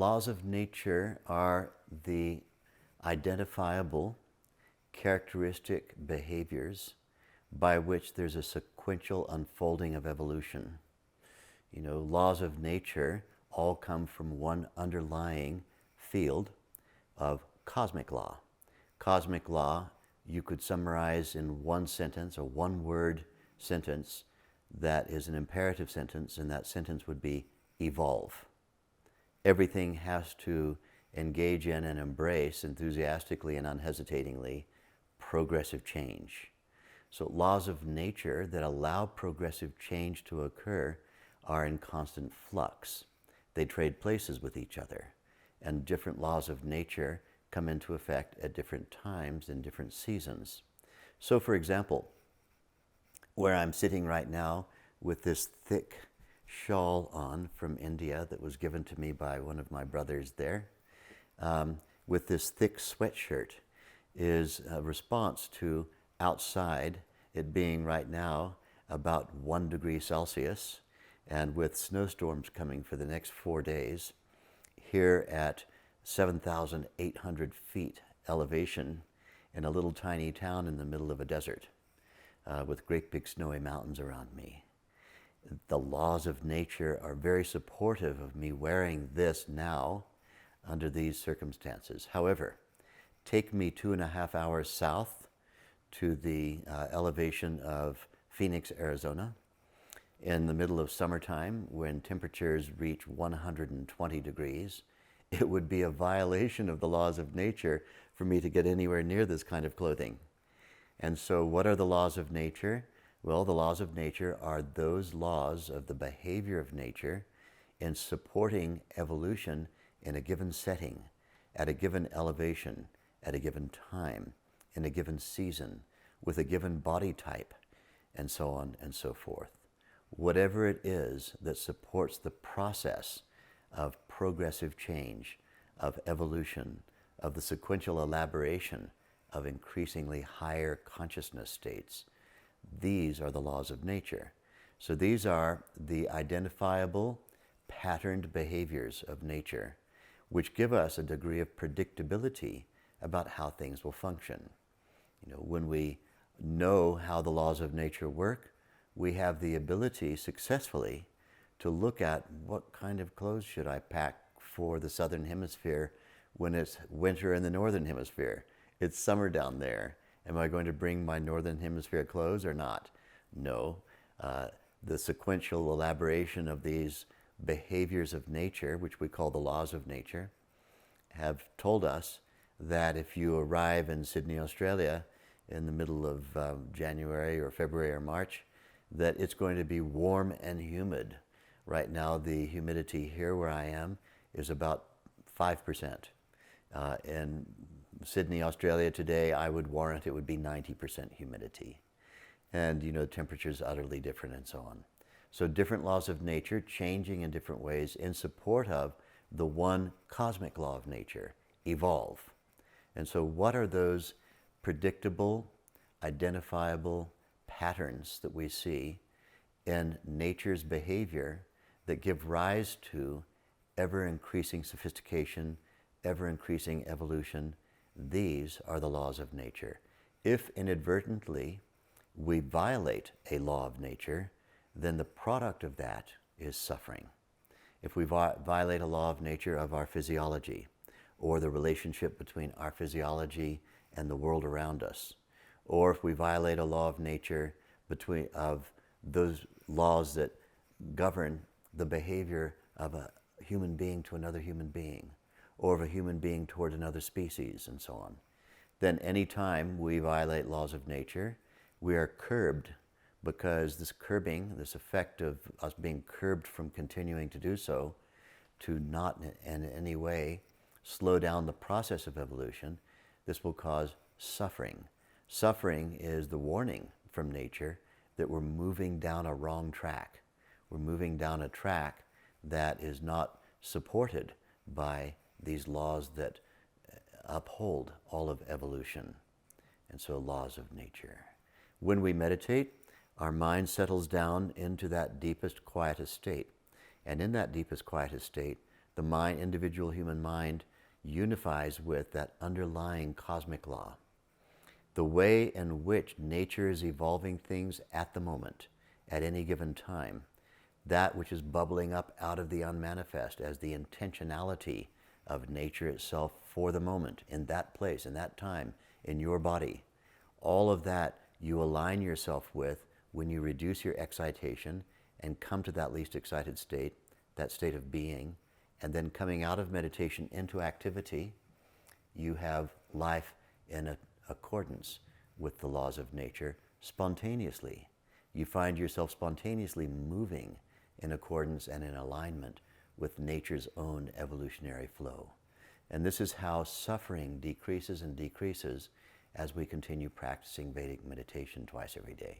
Laws of nature are the identifiable characteristic behaviors by which there's a sequential unfolding of evolution. You know, laws of nature all come from one underlying field of cosmic law. Cosmic law you could summarize in one sentence, a one-word sentence that is an imperative sentence, and that sentence would be evolve. Everything has to engage in and embrace enthusiastically and unhesitatingly progressive change. So laws of nature that allow progressive change to occur are in constant flux. They trade places with each other, and different laws of nature come into effect at different times in different seasons. So for example, where I'm sitting right now with this thick shawl on from India that was given to me by one of my brothers there, with this thick sweatshirt, is a response to outside it being right now about 1 degree Celsius, and with snowstorms coming for the next 4 days, here at 7,800 feet elevation in a little tiny town in the middle of a desert, with great big snowy mountains around me. The laws of nature are very supportive of me wearing this now under these circumstances. However, take me 2.5 hours south to the elevation of Phoenix, Arizona, in the middle of summertime when temperatures reach 120 degrees. It would be a violation of the laws of nature for me to get anywhere near this kind of clothing. And so what are the laws of nature? Well, the laws of nature are those laws of the behavior of nature in supporting evolution in a given setting, at a given elevation, at a given time, in a given season, with a given body type, and so on and so forth. Whatever it is that supports the process of progressive change, of evolution, of the sequential elaboration of increasingly higher consciousness states, these are the laws of nature. So these are the identifiable, patterned behaviors of nature, which give us a degree of predictability about how things will function. You know, when we know how the laws of nature work, we have the ability successfully to look at what kind of clothes should I pack for the southern hemisphere when it's winter in the northern hemisphere. It's summer down there. Am I going to bring my northern hemisphere clothes or not? No. The sequential elaboration of these behaviors of nature, which we call the laws of nature, have told us that if you arrive in Sydney, Australia in the middle of January or February or March, that it's going to be warm and humid. Right now, the humidity here where I am is about 5%. In Sydney, Australia today, I would warrant it would be 90% humidity. And you know, temperature is utterly different and so on. So different laws of nature changing in different ways in support of the one cosmic law of nature, evolve. And so what are those predictable, identifiable patterns that we see in nature's behavior that give rise to ever-increasing sophistication, ever-increasing evolution? These are the laws of nature. If inadvertently we violate a law of nature, then the product of that is suffering. If we violate a law of nature of our physiology, or the relationship between our physiology and the world around us, or if we violate a law of nature of those laws that govern the behavior of a human being to another human being, or of a human being toward another species, and so on, then any time we violate laws of nature, we are curbed, because this curbing, this effect of us being curbed from continuing to do so, to not in any way slow down the process of evolution, this will cause suffering. Suffering is the warning from nature that we're moving down a wrong track. We're moving down a track that is not supported by these laws that uphold all of evolution, and so laws of nature. When we meditate, our mind settles down into that deepest, quietest state. And in that deepest, quietest state, the mind, individual human mind, unifies with that underlying cosmic law. The way in which nature is evolving things at the moment, at any given time, that which is bubbling up out of the unmanifest as the intentionality of nature itself for the moment, in that place, in that time, in your body. All of that you align yourself with when you reduce your excitation and come to that least excited state, that state of being, and then coming out of meditation into activity, you have life in accordance with the laws of nature spontaneously. You find yourself spontaneously moving in accordance and in alignment with nature's own evolutionary flow. And this is how suffering decreases and decreases as we continue practicing Vedic meditation twice every day.